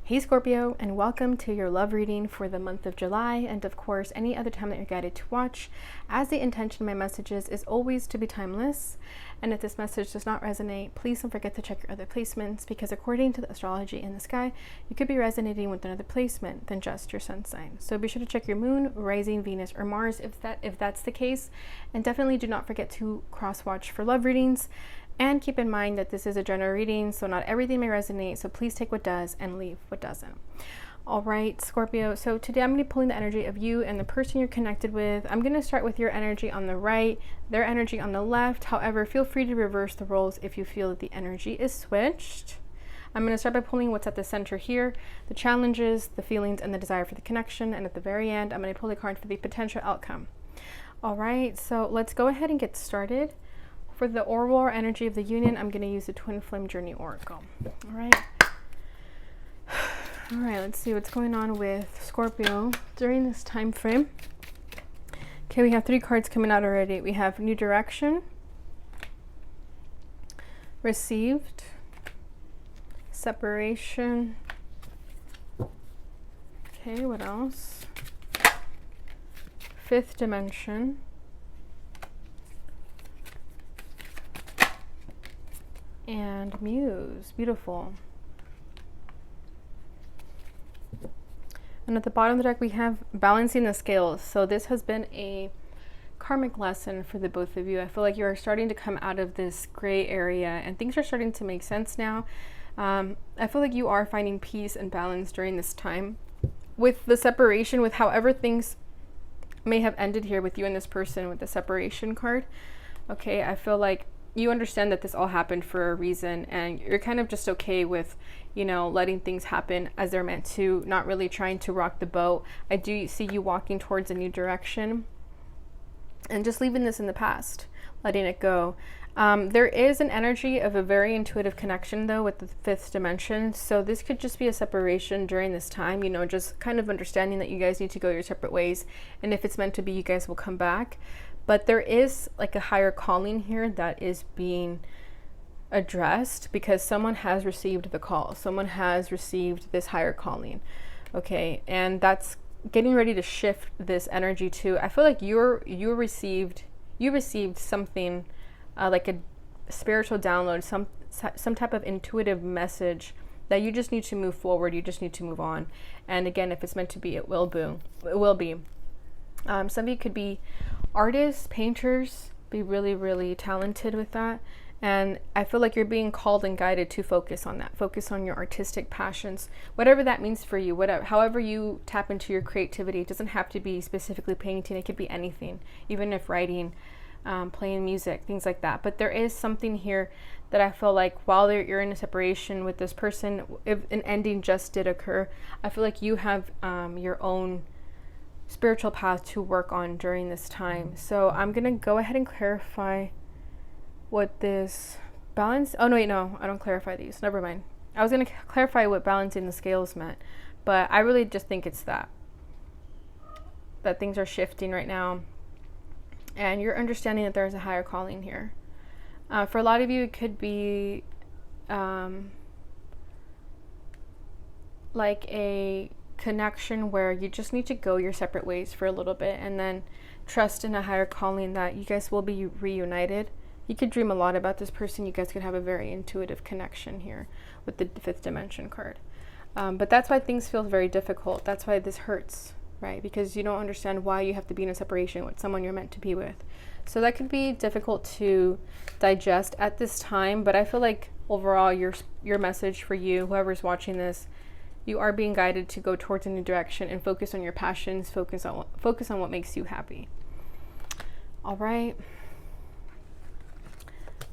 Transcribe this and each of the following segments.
Hey Scorpio, and welcome to your love reading for the month of July, and of course any other time that you're guided to watch, as the intention of my messages is always to be timeless. And if this message does not resonate, please don't forget to check your other placements, because according to the astrology in the sky, you could be resonating with another placement than just your sun sign. So be sure to check your moon, rising, Venus, or Mars if that's the case, and definitely do not forget to cross watch for love readings. And keep in mind that this is a general reading, so not everything may resonate, so please take what does and leave what doesn't. All right, Scorpio, so today I'm going to be pulling the energy of you and the person you're connected with. I'm going to start with your energy on the right, their energy on the left. However, feel free to reverse the roles if you feel that the energy is switched. I'm going to start by pulling what's at the center here, the challenges, the feelings, and the desire for the connection. And at the very end, I'm going to pull a card for the potential outcome. All right, so let's go ahead and get started. For the Aurora energy of the union, I'm going to use the Twin Flame Journey Oracle. All right. All right, let's see what's going on with Scorpio during this time frame. Okay, we have 3 cards coming out already. We have New Direction, Received, Separation. Okay, what else? Fifth Dimension. And Muse. Beautiful. And at the bottom of the deck we have Balancing the Scales. So this has been a karmic lesson for the both of you. I feel like you are starting to come out of this gray area and things are starting to make sense now. I feel like you are finding peace and balance during this time with the separation, with however things may have ended here with you and this person with the separation card. Okay, I feel like you understand that this all happened for a reason, and you're kind of just okay with, you know, letting things happen as they're meant to, not really trying to rock the boat. I do see you walking towards a new direction and just leaving this in the past, letting it go. There is an energy of a very intuitive connection though with the 5th dimension. So this could just be a separation during this time, you know, just kind of understanding that you guys need to go your separate ways. And if it's meant to be, you guys will come back. But there is like a higher calling here that is being addressed because someone has received the call. Someone has received this higher calling. Okay. And that's getting ready to shift this energy to, I feel like you received something like a spiritual download, some type of intuitive message that you just need to move forward. You just need to move on. And again, if it's meant to be, it will be. Some of you could be artists, painters, be really, really talented with that. And I feel like you're being called and guided to focus on that. Focus on your artistic passions, whatever that means for you, however you tap into your creativity. It doesn't have to be specifically painting. It could be anything, even if writing, playing music, things like that. But there is something here that I feel like while you're in a separation with this person, if an ending just did occur, I feel like you have your own spiritual path to work on during this time. So I'm gonna go ahead and clarify what this balance, oh no wait, no, I don't clarify these, never mind. I was gonna clarify what balancing the scales meant, but I really just think it's that things are shifting right now and you're understanding that there's a higher calling here. For a lot of you, it could be like a connection where you just need to go your separate ways for a little bit and then trust in a higher calling that you guys will be reunited. You could dream a lot about this person. You guys could have a very intuitive connection here with the 5th dimension card. But that's why things feel very difficult. That's why this hurts, right? Because you don't understand why you have to be in a separation with someone you're meant to be with. So that could be difficult to digest at this time, but I feel like overall your message for you, whoever's watching this, you are being guided to go towards a new direction and focus on your passions, focus on what makes you happy. All right.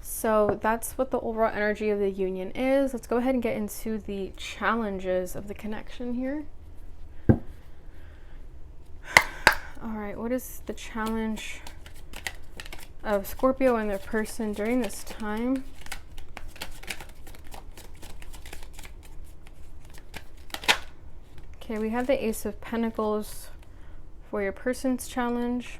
So that's what the overall energy of the union is. Let's go ahead and get into the challenges of the connection here. All right, what is the challenge of Scorpio and their person during this time? Okay, we have the Ace of Pentacles for your person's challenge.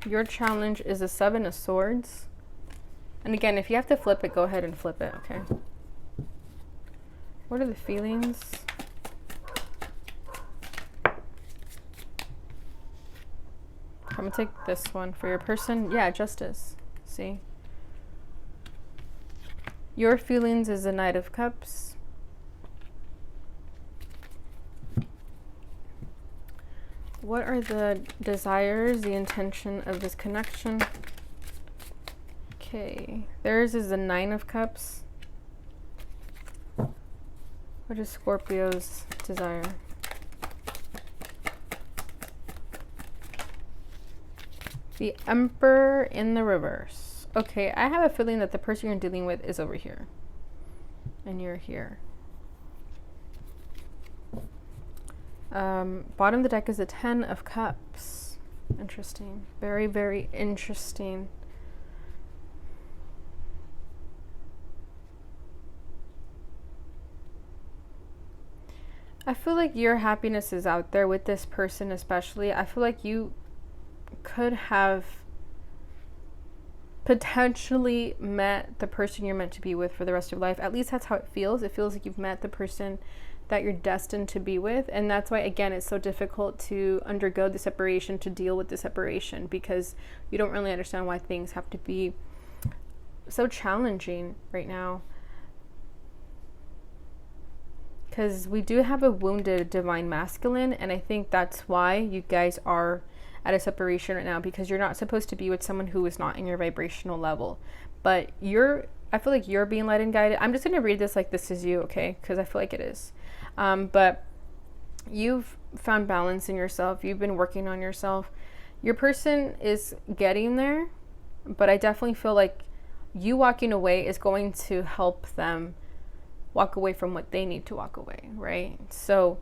Your challenge is a 7 of Swords. And again, if you have to flip it, go ahead and flip it, okay? What are the feelings? I'm gonna take this one for your person. Yeah, Justice. See? Your feelings is the Knight of Cups. What are the desires, the intention of this connection? Okay, theirs is the 9 of Cups. What is Scorpio's desire? The Emperor in the reverse. Okay, I have a feeling that the person you're dealing with is over here. And you're here. Bottom of the deck is the 10 of Cups. Interesting. Very, very interesting. I feel like your happiness is out there with this person especially. I feel like you could have potentially met the person you're meant to be with for the rest of your life. At least that's how it feels. It feels like you've met the person that you're destined to be with. And that's why, again, it's so difficult to undergo the separation, to deal with the separation, because you don't really understand why things have to be so challenging right now. Because we do have a wounded divine masculine, and I think that's why you guys are at a separation right now, because you're not supposed to be with someone who is not in your vibrational level. But I feel like you're being led and guided. I'm just going to read this like this is you, okay? Because I feel like it is. But you've found balance in yourself. You've been working on yourself. Your person is getting there, but I definitely feel like you walking away is going to help them walk away from what they need to walk away, right? So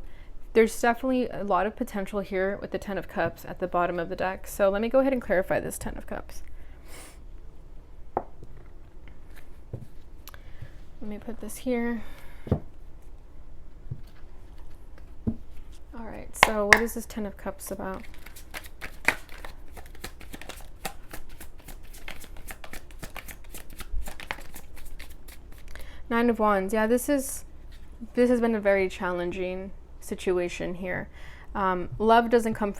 there's definitely a lot of potential here with the 10 of Cups at the bottom of the deck. So let me go ahead and clarify this 10 of Cups. Let me put this here. All right, so what is this 10 of Cups about? Nine of Wands. Yeah, this has been a very challenging situation here. Love doesn't come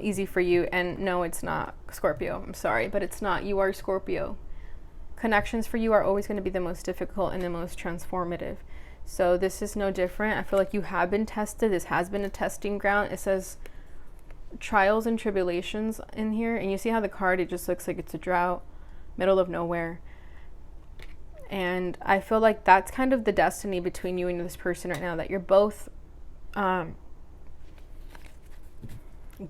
easy for you, and no, it's not, Scorpio. I'm sorry, but it's not. You are Scorpio. Connections for you are always going to be the most difficult and the most transformative. So this is no different. I feel like you have been tested. This has been a testing ground. It says trials and tribulations in here, and you see how the card, it just looks like it's a drought, middle of nowhere. And I feel like that's kind of the destiny between you and this person right now, that you're both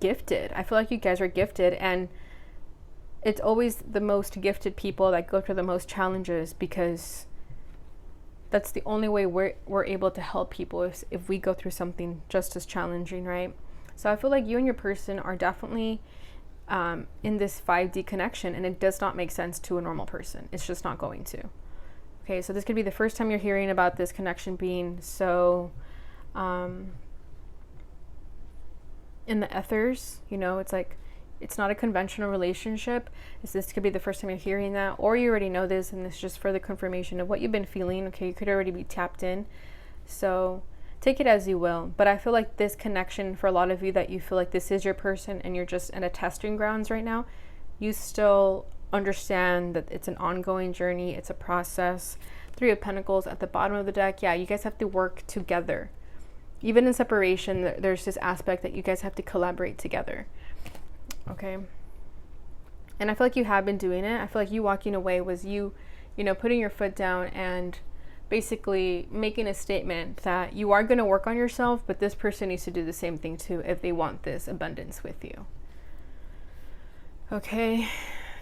gifted. I feel like you guys are gifted, and it's always the most gifted people that go through the most challenges, because that's the only way we're able to help people, if we go through something just as challenging, right? So I feel like you and your person are definitely in this 5D connection, and it does not make sense to a normal person. It's just not going to. Okay, so this could be the first time you're hearing about this connection being so in the ethers, you know, it's like, it's not a conventional relationship. This could be the first time you're hearing that, or you already know this, and this is just further confirmation of what you've been feeling. Okay, you could already be tapped in. So take it as you will. But I feel like this connection, for a lot of you, that you feel like this is your person and you're just in a testing grounds right now, you still understand that it's an ongoing journey. It's a process. 3 of Pentacles at the bottom of the deck. Yeah, you guys have to work together. Even in separation, there's this aspect that you guys have to collaborate together. Okay. And I feel like you have been doing it. I feel like you walking away was you know, putting your foot down and basically making a statement that you are going to work on yourself, but this person needs to do the same thing too if they want this abundance with you. Okay.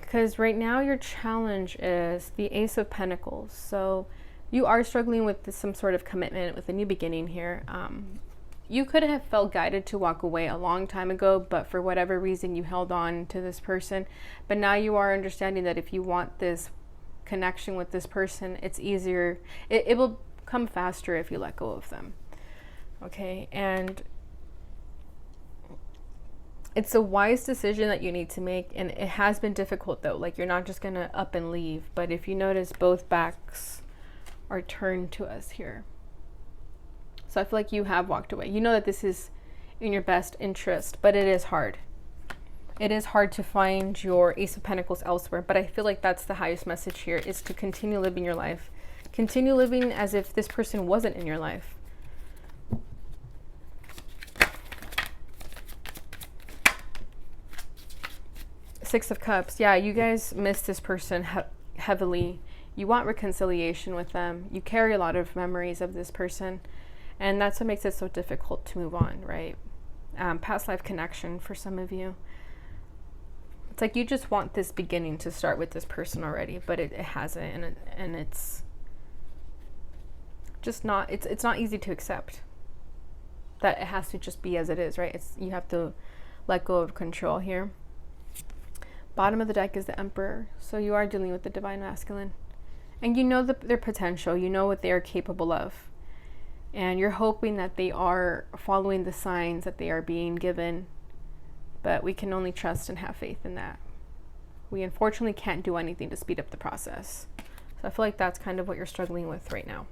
Because right now your challenge is the Ace of Pentacles. So you are struggling with some sort of commitment, with a new beginning here. You could have felt guided to walk away a long time ago, but for whatever reason you held on to this person. But now you are understanding that if you want this connection with this person, it's easier. It will come faster if you let go of them. Okay, and It's a wise decision that you need to make, and it has been difficult though. Like, you're not just gonna up and leave, but if you notice, both backs are turned to us here. So I feel like you have walked away. You know that this is in your best interest, but it is hard. It is hard to find your Ace of Pentacles elsewhere, but I feel like that's the highest message here, is to continue living your life. Continue living as if this person wasn't in your life. Six of Cups. Yeah, you guys miss this person heavily. You want reconciliation with them. You carry a lot of memories of this person, and that's what makes it so difficult to move on, right? Past life connection for some of you. It's like you just want this beginning to start with this person already, but it hasn't, and it's just not, it's not easy to accept that it has to just be as it is, right? You have to let go of control here. Bottom of the deck is the Emperor, so you are dealing with the Divine Masculine, and you know their potential, you know what they are capable of, and you're hoping that they are following the signs that they are being given. But we can only trust and have faith in that. We unfortunately can't do anything to speed up the process. So I feel like that's kind of what you're struggling with right now.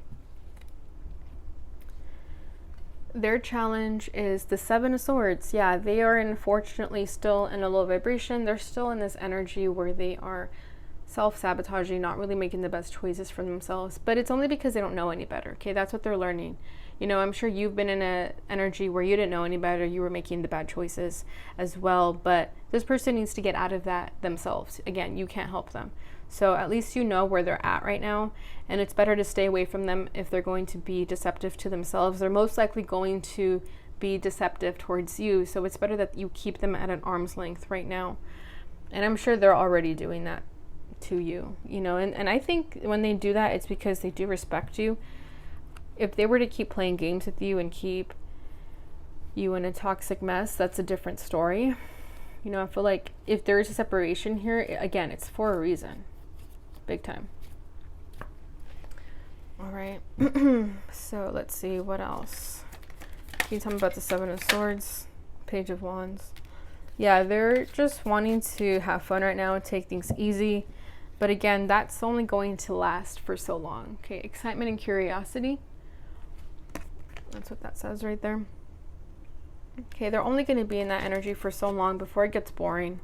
Their challenge is the Seven of Swords. Yeah, they are unfortunately still in a low vibration. They're still in this energy where they are self-sabotaging, not really making the best choices for themselves. But it's only because they don't know any better, okay? That's what they're learning. You know, I'm sure you've been in an energy where you didn't know any better. You were making the bad choices as well. But this person needs to get out of that themselves. Again, you can't help them. So at least you know where they're at right now. And it's better to stay away from them if they're going to be deceptive to themselves. They're most likely going to be deceptive towards you. So it's better that you keep them at an arm's length right now. And I'm sure they're already doing that to you, you know. And I think when they do that, it's because they do respect you. If they were to keep playing games with you and keep you in a toxic mess, that's a different story. You know, I feel like if there is a separation here, again, it's for a reason. Big time. All right. So let's see, what else? Can you tell me about the Seven of Swords, Page of Wands? Yeah, they're just wanting to have fun right now and take things easy. But again, that's only going to last for so long. Okay, excitement and curiosity. That's what that says right there. Okay, they're only going to be in that energy for so long before it gets boring.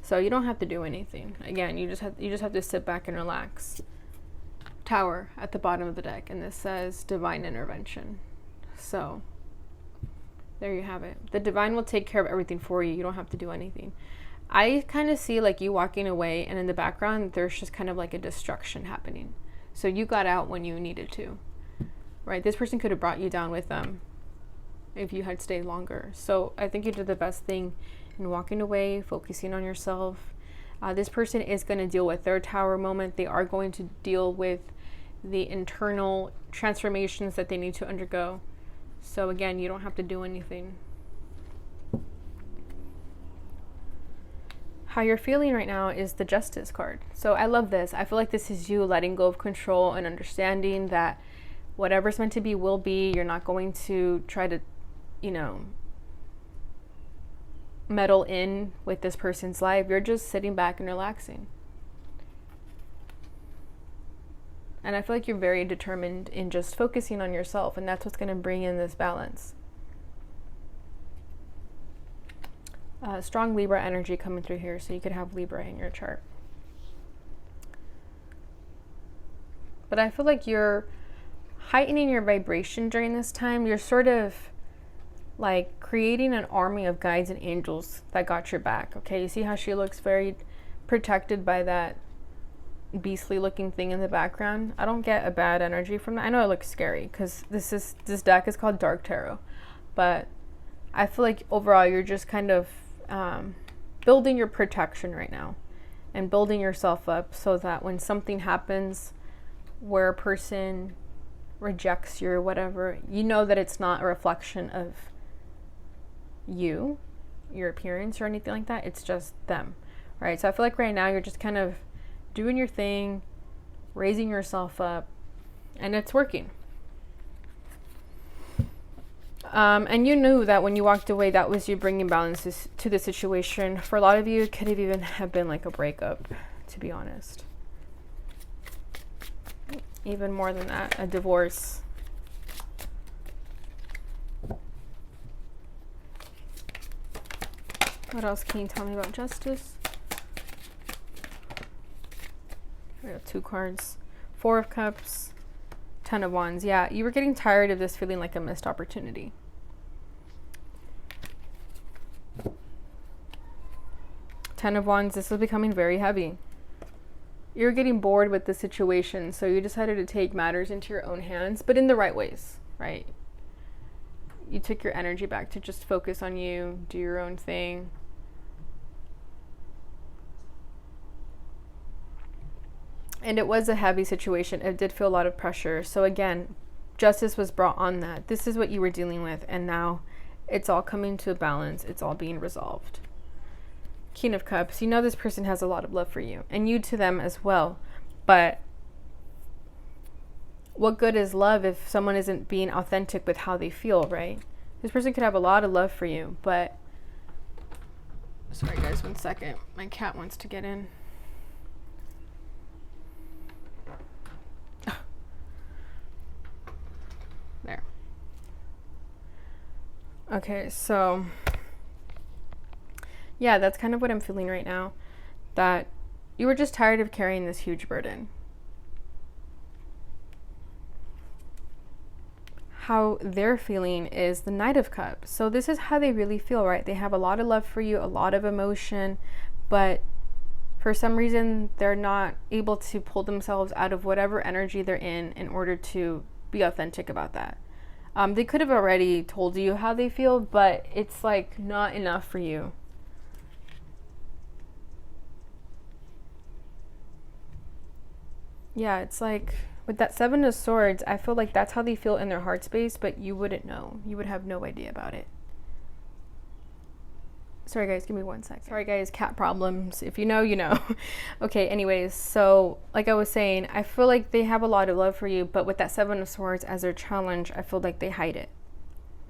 So you don't have to do anything. Again, you just have to sit back and relax. Tower at the bottom of the deck, and this says divine intervention. So there you have it. The divine will take care of everything for you. You don't have to do anything. I kind of see like you walking away, and in the background there's just kind of like a destruction happening. So you got out when you needed to. Right, this person could have brought you down with them if you had stayed longer. So I think you did the best thing in walking away, focusing on yourself. This person is going to deal with their tower moment. They are going to deal with the internal transformations that they need to undergo. So again, you don't have to do anything. How you're feeling right now is the Justice card. So I love this. I feel like this is you letting go of control and understanding that whatever's meant to be will be. You're not going to try to, you know, meddle in with this person's life. You're just sitting back and relaxing. And I feel like you're very determined in just focusing on yourself, and that's what's going to bring in this balance. Strong Libra energy coming through here, so you could have Libra in your chart. But I feel like you're heightening your vibration during this time. You're sort of like creating an army of guides and angels that got your back. Okay, you see how she looks very protected by that beastly looking thing in the background? I don't get a bad energy from that. I know it looks scary because this deck is called Dark Tarot, but I feel like overall you're just kind of building your protection right now and building yourself up so that when something happens where a person rejects you or whatever, you know that it's not a reflection of you, your appearance or anything like that. It's just them, right? So I feel like right now you're just kind of doing your thing, raising yourself up, and it's working. And you knew that when you walked away, that was you bringing balances to the situation. For a lot of you, it could have even have been like a breakup, to be honest. Even more than that, a divorce. What else can you tell me about justice? We got 2 cards. 4 of Cups, 10 of Wands. Yeah, you were getting tired of this feeling like a missed opportunity. 10 of Wands, this was becoming very heavy. You're getting bored with the situation, so you decided to take matters into your own hands, but in the right ways, right? You took your energy back to just focus on you, do your own thing. And it was a heavy situation. It did feel a lot of pressure. So again, justice was brought on that. This is what you were dealing with, and now it's all coming to a balance. It's all being resolved. King of Cups, you know this person has a lot of love for you, and you to them as well. But what good is love if someone isn't being authentic with how they feel, right? This person could have a lot of love for you, but... Sorry guys, 1 second. My cat wants to get in. There. Okay, so... yeah, that's kind of what I'm feeling right now. That you were just tired of carrying this huge burden. How they're feeling is the Knight of Cups. So this is how they really feel, right? They have a lot of love for you, a lot of emotion, but for some reason they're not able to pull themselves out of whatever energy they're in order to be authentic about that. They could have already told you how they feel, but it's like not enough for you. Yeah, it's like with that 7 of Swords, I feel like that's how they feel in their heart space, but you wouldn't know. You would have no idea about it. Sorry guys, give me 1 second. Sorry guys, cat problems. If you know, you know. Okay, anyways, so like I was saying, I feel like they have a lot of love for you, but with that 7 of Swords as their challenge, I feel like they hide it.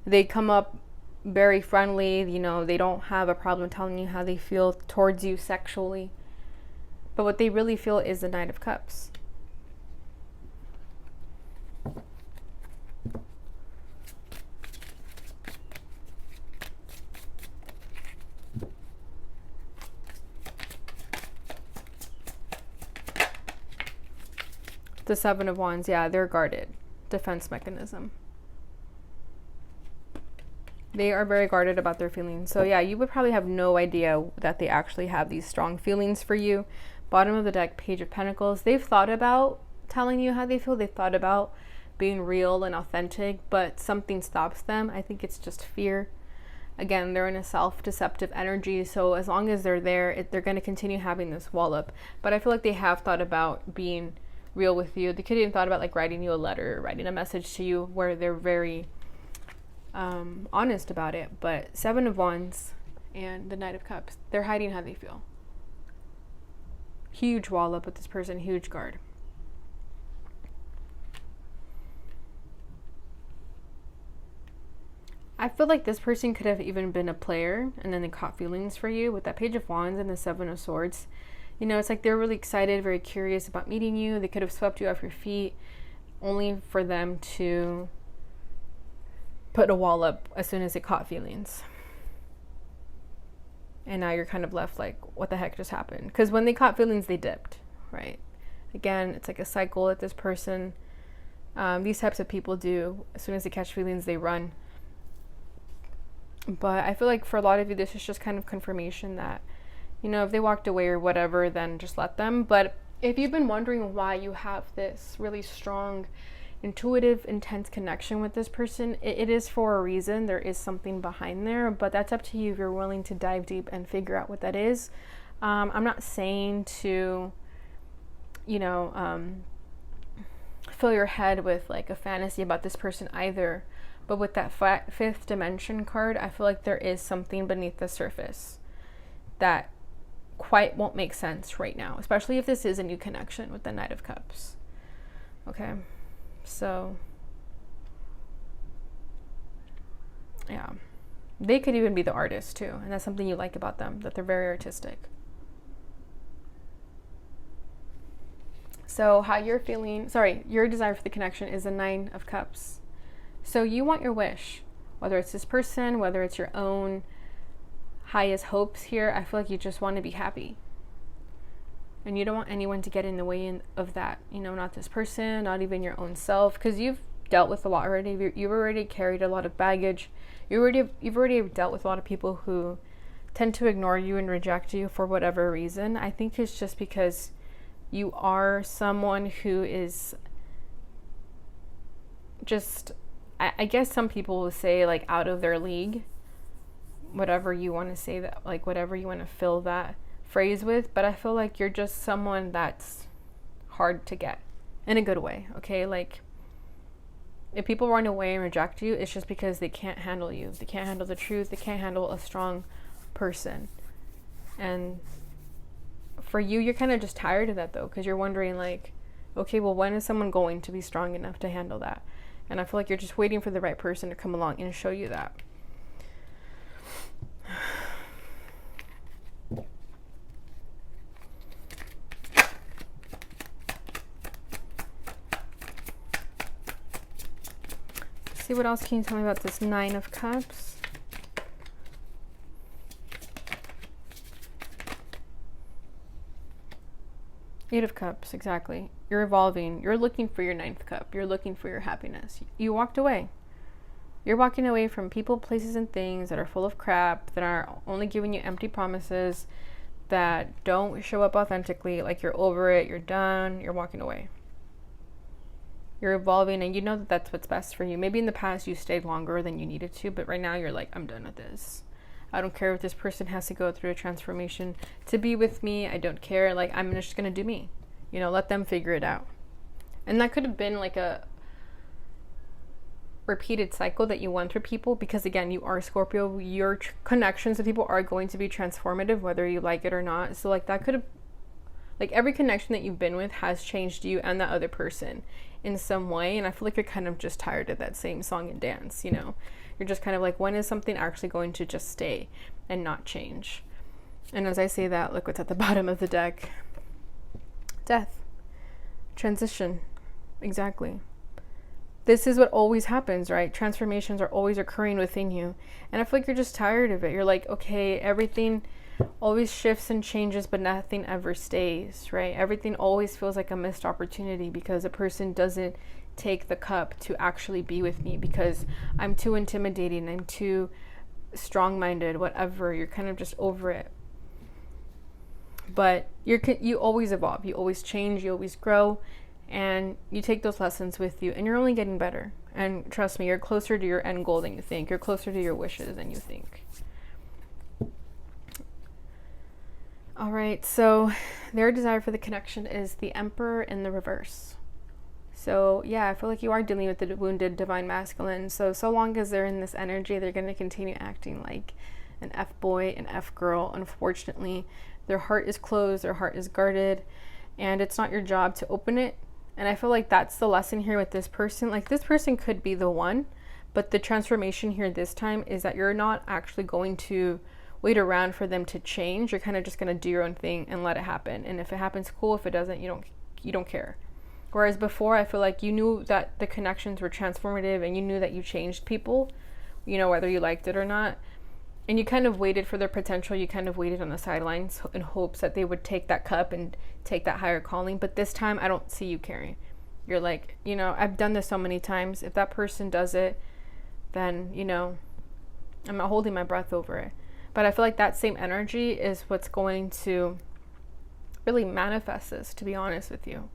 They come up very friendly, you know, they don't have a problem telling you how they feel towards you sexually. But what they really feel is the Knight of Cups. The 7 of Wands, yeah, they're guarded. Defense mechanism. They are very guarded about their feelings. So yeah, you would probably have no idea that they actually have these strong feelings for you. Bottom of the deck, Page of Pentacles. They've thought about telling you how they feel. They've thought about being real and authentic, but something stops them. I think it's just fear. Again, they're in a self-deceptive energy, so as long as they're there, they're going to continue having this wall up. But I feel like they have thought about being real with you. They could even thought about like writing you a letter, writing a message to you where they're very honest about it. But 7 of Wands and the Knight of Cups, they're hiding how they feel. Huge wall up with this person, huge guard. I feel like this person could have even been a player and then they caught feelings for you with that Page of Wands and the 7 of Swords. You know, it's like they're really excited, very curious about meeting you. They could have swept you off your feet only for them to put a wall up as soon as they caught feelings. And now you're kind of left like, what the heck just happened? Because when they caught feelings, they dipped, right? Again, it's like a cycle that this person, these types of people do. As soon as they catch feelings, they run. But I feel like for a lot of you, this is just kind of confirmation that, you know, if they walked away or whatever, then just let them. But if you've been wondering why you have this really strong, intuitive, intense connection with this person, it is for a reason. There is something behind there, but that's up to you if you're willing to dive deep and figure out what that is. I'm not saying to, you know, fill your head with like a fantasy about this person either. But with that 5th dimension card, I feel like there is something beneath the surface that quite won't make sense right now, especially if this is a new connection with the Knight of Cups. Okay, so Yeah. They could even be the artist too, and that's something you like about them, that they're very artistic. So how you're feeling, your desire for the connection is the 9 of Cups. So you want your wish, whether it's this person, whether it's your own highest hopes here. I feel like you just want to be happy. And you don't want anyone to get in the way of that. You know, not this person, not even your own self, because you've dealt with a lot already. You've already carried a lot of baggage. You've already dealt with a lot of people who tend to ignore you and reject you for whatever reason. I think it's just because you are someone who is just, I guess some people will say, like, out of their league. Whatever you want to say, that, like, whatever you want to fill that phrase with. But I feel like you're just someone that's hard to get in a good way. Okay, like, if people run away and reject you, it's just because they can't handle you. They can't handle the truth. They can't handle a strong person. And for you, you're kind of just tired of that, though, because you're wondering, like, okay, well, when is someone going to be strong enough to handle that? And I feel like you're just waiting for the right person to come along and show you that. See, what else can you tell me about this 9 of Cups? Eight of Cups, exactly. You're evolving. You're looking for your 9th cup. You're looking for your happiness. You walked away. You're walking away from people, places, and things that are full of crap, that are only giving you empty promises, that don't show up authentically. Like, you're over it, you're done, you're walking away. You're evolving, and you know that that's what's best for you. Maybe in the past you stayed longer than you needed to, but right now you're like, I'm done with this. I don't care if this person has to go through a transformation to be with me. I don't care. Like, I'm just going to do me. You know, let them figure it out. And that could have been like a repeated cycle that you went through people, because again, you are Scorpio. Your connections with people are going to be transformative, whether you like it or not. So like, that could have, like, every connection that you've been with has changed you and that other person in some way. And I feel like you're kind of just tired of that same song and dance, you know. You're just kind of like, when is something actually going to just stay and not change? And as I say that, look what's at the bottom of the deck. Death. Transition. Exactly. This is what always happens, right? Transformations are always occurring within you. And I feel like you're just tired of it. You're like, okay, everything always shifts and changes, but nothing ever stays, right? Everything always feels like a missed opportunity because a person doesn't take the cup to actually be with me, because I'm too intimidating, I'm too strong-minded, whatever. You're kind of just over it. But you always evolve, you always change, you always grow, and you take those lessons with you, and you're only getting better. And trust me, you're closer to your end goal than you think. You're closer to your wishes than you think. All right, so their desire for the connection is the Emperor in the reverse. So yeah, I feel like you are dealing with the wounded divine masculine. So long as they're in this energy, they're going to continue acting like an F-boy, an F-girl. Unfortunately, their heart is closed, their heart is guarded, and it's not your job to open it. And I feel like that's the lesson here with this person. Like, this person could be the one, but the transformation here this time is that you're not actually going to wait around for them to change. You're kind of just going to do your own thing and let it happen. And if it happens, cool. If it doesn't, you don't care. Whereas before, I feel like you knew that the connections were transformative, and you knew that you changed people, you know, whether you liked it or not. And you kind of waited for their potential. You kind of waited on the sidelines in hopes that they would take that cup and take that higher calling. But this time, I don't see you caring. You're like, you know, I've done this so many times. If that person does it, then, you know, I'm not holding my breath over it. But I feel like that same energy is what's going to really manifest this, to be honest with you.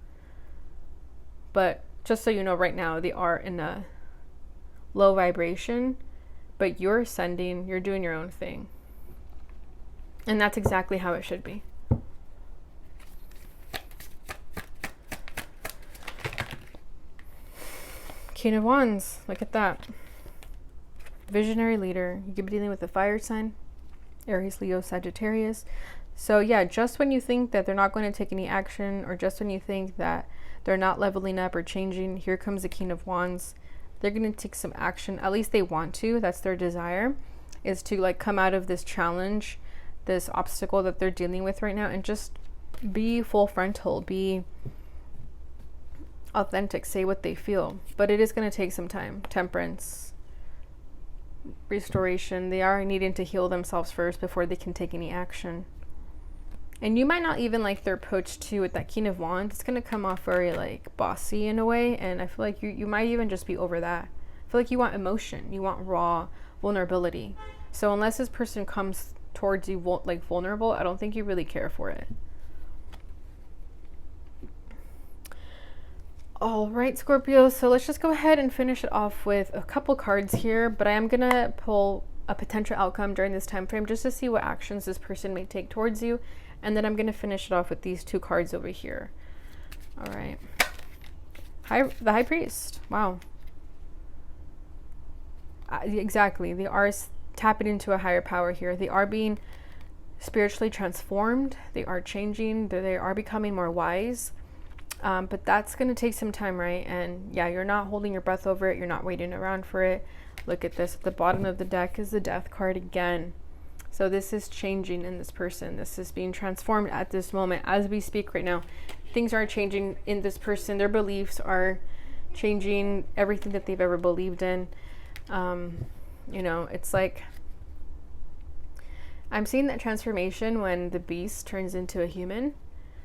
But just so you know, right now, they are in a low vibration, but you're ascending, you're doing your own thing. And that's exactly how it should be. King of Wands, look at that. Visionary leader. You could be dealing with a fire sign, Aries, Leo, Sagittarius. So yeah, just when you think that they're not going to take any action, or just when you think that they're not leveling up or changing, here comes the King of Wands. they're going to take some action. At least they want to. That's their desire, is to like come out of this challenge, this obstacle that they're dealing with right now, and just be full frontal, be authentic, say what they feel. But it is going to take some time. Temperance, restoration. They are needing to heal themselves first before they can take any action. And you might not even like their approach too with that King of Wands. It's going to come off very like bossy in a way. And I feel like you might even just be over that. I feel like you want emotion. You want raw vulnerability. So unless this person comes towards you like vulnerable, I don't think you really care for it. All right, Scorpio. So let's just go ahead and finish it off with a couple cards here. But I am going to pull a potential outcome during this time frame just to see what actions this person may take towards you. And then I'm going to finish it off with these two cards over here. All right. The High Priest. Wow. Exactly. They are tapping into a higher power here. They are being spiritually transformed. They are changing. They are becoming more wise. But that's going to take some time, right? And yeah, you're not holding your breath over it. You're not waiting around for it. Look at this. At the bottom of the deck is the Death card again. So this is changing in this person. This is being transformed at this moment. As we speak right now, things are changing in this person. Their beliefs are changing, everything that they've ever believed in. You know, it's like, I'm seeing that transformation when the beast turns into a human.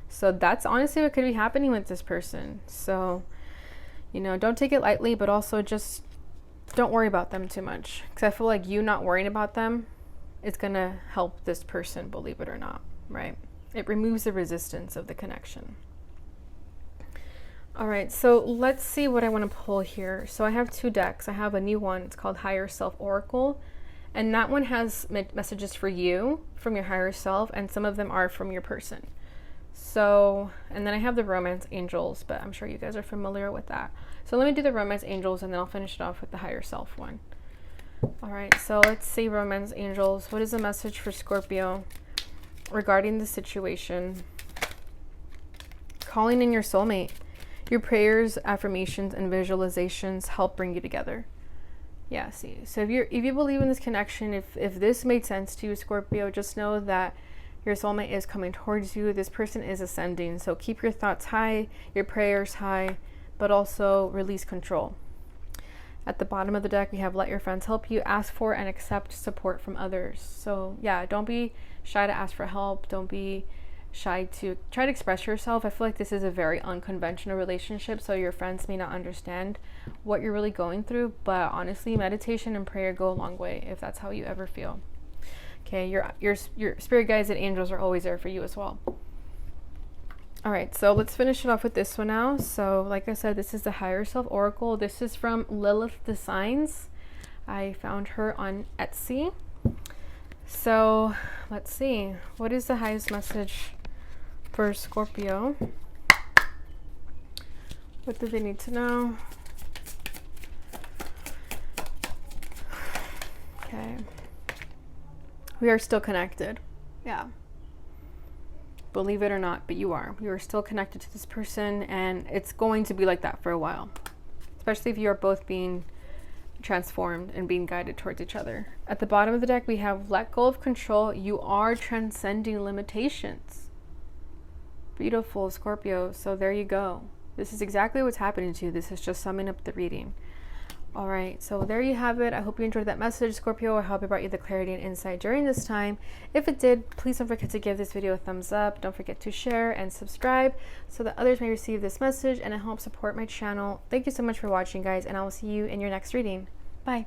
So that's honestly what could be happening with this person. So, you know, don't take it lightly, but also just don't worry about them too much. Because I feel like you not worrying about them, it's going to help this person, believe it or not, right? It removes the resistance of the connection. All right, so let's see what I want to pull here. So I have two decks. I have a new one. It's called Higher Self Oracle. And that one has messages for you from your higher self, and some of them are from your person. So, and then I have the Romance Angels, but I'm sure you guys are familiar with that. So let me do the Romance Angels, and then I'll finish it off with the Higher Self one. All right, so let's see, Romance Angels. What is the message for Scorpio regarding the situation? Calling in your soulmate. Your prayers, affirmations, and visualizations help bring you together. Yeah, see. So if you believe in this connection, if this made sense to you, Scorpio, just know that your soulmate is coming towards you. This person is ascending. So keep your thoughts high, your prayers high, but also release control. At the bottom of the deck, we have let your friends help you, ask for and accept support from others. So yeah, don't be shy to ask for help. Don't be shy to try to express yourself. I feel like this is a very unconventional relationship, so your friends may not understand what you're really going through, but honestly, meditation and prayer go a long way if that's how you ever feel. Okay, your spirit guides and angels are always there for you as well. All right, so let's finish it off with this one now. So like I said, this is the Higher Self Oracle. This is from Lilith Designs. I found her on Etsy. So let's see, what is the highest message for Scorpio? What do they need to know? Okay. We are still connected. Yeah. Believe it or not, but you are. You are still connected to this person, and it's going to be like that for a while. Especially if you are both being transformed and being guided towards each other. At the bottom of the deck, we have let go of control. You are transcending limitations. Beautiful, Scorpio. So there you go. This is exactly what's happening to you. This is just summing up the reading. All right, so there you have it. I hope you enjoyed that message, Scorpio. I hope it brought you the clarity and insight during this time. If it did, please don't forget to give this video a thumbs up. Don't forget to share and subscribe so that others may receive this message and it helps support my channel. Thank you so much for watching, guys, and I will see you in your next reading. Bye.